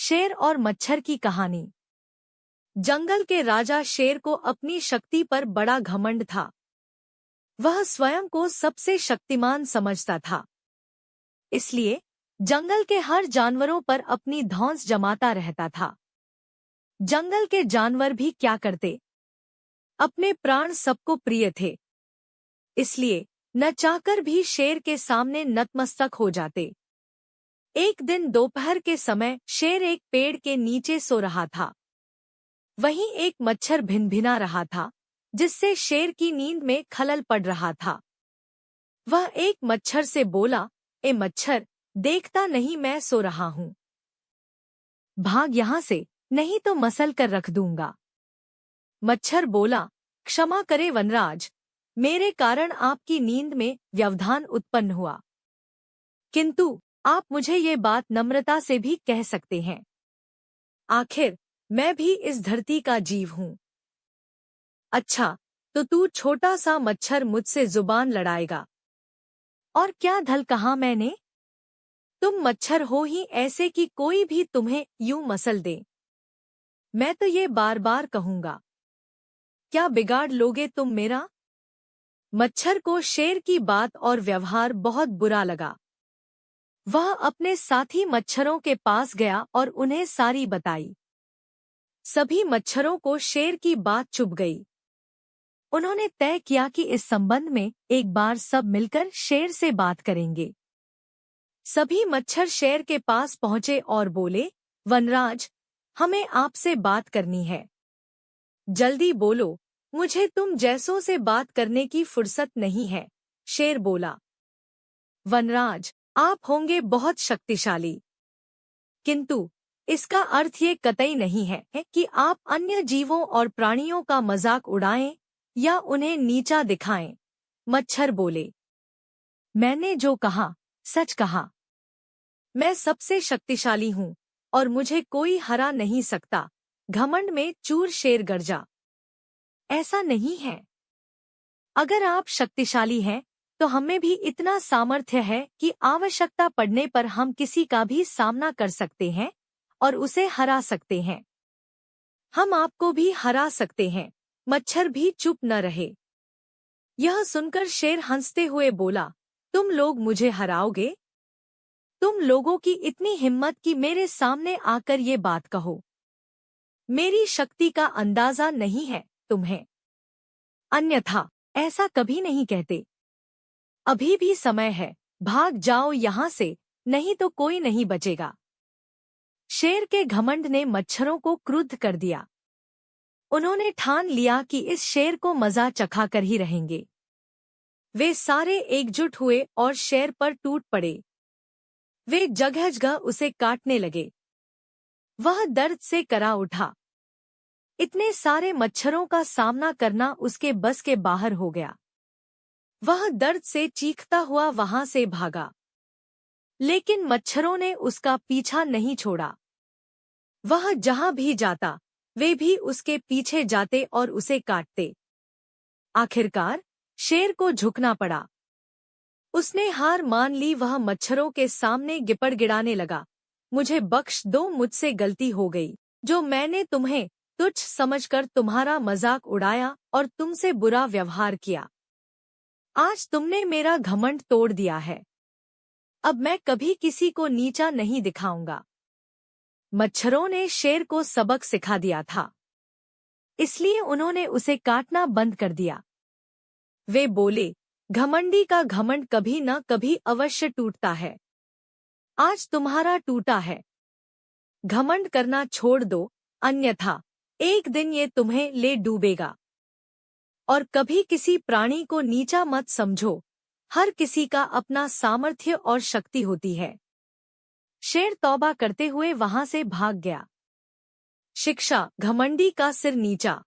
शेर और मच्छर की कहानी। जंगल के राजा शेर को अपनी शक्ति पर बड़ा घमंड था। वह स्वयं को सबसे शक्तिमान समझता था, इसलिए जंगल के हर जानवरों पर अपनी धौंस जमाता रहता था। जंगल के जानवर भी क्या करते, अपने प्राण सबको प्रिय थे, इसलिए न चाहकर भी शेर के सामने नतमस्तक हो जाते। एक दिन दोपहर के समय शेर एक पेड़ के नीचे सो रहा था। वहीं एक मच्छर भिनभिना रहा था, जिससे शेर की नींद में खलल पड़ रहा था। वह एक मच्छर से बोला, ए मच्छर, देखता नहीं मैं सो रहा हूँ, भाग यहाँ से, नहीं तो मसल कर रख दूंगा। मच्छर बोला, क्षमा करे वनराज, मेरे कारण आपकी नींद में व्यवधान उत्पन्न हुआ, किंतु आप मुझे ये बात नम्रता से भी कह सकते हैं। आखिर मैं भी इस धरती का जीव हूँ। अच्छा, तो तू छोटा सा मच्छर मुझसे जुबान लड़ाएगा? और क्या धल कहा मैंने? तुम मच्छर हो ही ऐसे कि कोई भी तुम्हें यूं मसल दे। मैं तो ये बार बार कहूंगा, क्या बिगाड़ लोगे तुम मेरा? मच्छर को शेर की बात और व्यवहार बहुत बुरा लगा। वह अपने साथी मच्छरों के पास गया और उन्हें सारी बताई। सभी मच्छरों को शेर की बात चुभ गई। उन्होंने तय किया कि इस संबंध में एक बार सब मिलकर शेर से बात करेंगे। सभी मच्छर शेर के पास पहुंचे और बोले, वनराज, हमें आपसे बात करनी है। जल्दी बोलो, मुझे तुम जैसों से बात करने की फुर्सत नहीं है। शेर बोला, वनराज, आप होंगे बहुत शक्तिशाली, किंतु इसका अर्थ ये कतई नहीं है कि आप अन्य जीवों और प्राणियों का मजाक उड़ाएं या उन्हें नीचा दिखाएं। मच्छर बोले, मैंने जो कहा सच कहा। मैं सबसे शक्तिशाली हूँ और मुझे कोई हरा नहीं सकता। घमंड में चूर शेर गरजा। ऐसा नहीं है। अगर आप शक्तिशाली हैं तो हमें भी इतना सामर्थ्य है कि आवश्यकता पड़ने पर हम किसी का भी सामना कर सकते हैं और उसे हरा सकते हैं। हम आपको भी हरा सकते हैं। मच्छर भी चुप न रहे। यह सुनकर शेर हंसते हुए बोला, तुम लोग मुझे हराओगे? तुम लोगों की इतनी हिम्मत कि मेरे सामने आकर ये बात कहो। मेरी शक्ति का अंदाजा नहीं है तुम्हें, अन्यथा ऐसा कभी नहीं कहते। अभी भी समय है, भाग जाओ यहाँ से, नहीं तो कोई नहीं बचेगा। शेर के घमंड ने मच्छरों को क्रुद्ध कर दिया। उन्होंने ठान लिया कि इस शेर को मजा चखाकर ही रहेंगे। वे सारे एकजुट हुए और शेर पर टूट पड़े। वे जगह जगह उसे काटने लगे। वह दर्द से करा उठा। इतने सारे मच्छरों का सामना करना उसके बस के बाहर हो गया। वह दर्द से चीखता हुआ वहां से भागा, लेकिन मच्छरों ने उसका पीछा नहीं छोड़ा। वह जहां भी जाता, वे भी उसके पीछे जाते और उसे काटते। आखिरकार शेर को झुकना पड़ा। उसने हार मान ली। वह मच्छरों के सामने गिड़गिड़ाने लगा, मुझे बख्श दो, मुझसे गलती हो गई। जो मैंने तुम्हें तुच्छ समझकर तुम्हारा मजाक उड़ाया और तुमसे बुरा व्यवहार किया। आज तुमने मेरा घमंड तोड़ दिया है। अब मैं कभी किसी को नीचा नहीं दिखाऊंगा। मच्छरों ने शेर को सबक सिखा दिया था, इसलिए उन्होंने उसे काटना बंद कर दिया। वे बोले, घमंडी का घमंड कभी न कभी अवश्य टूटता है। आज तुम्हारा टूटा है। घमंड करना छोड़ दो, अन्यथा एक दिन ये तुम्हें ले डूबेगा। और कभी किसी प्राणी को नीचा मत समझो। हर किसी का अपना सामर्थ्य और शक्ति होती है। शेर तौबा करते हुए वहां से भाग गया। शिक्षा, घमंडी का सिर नीचा।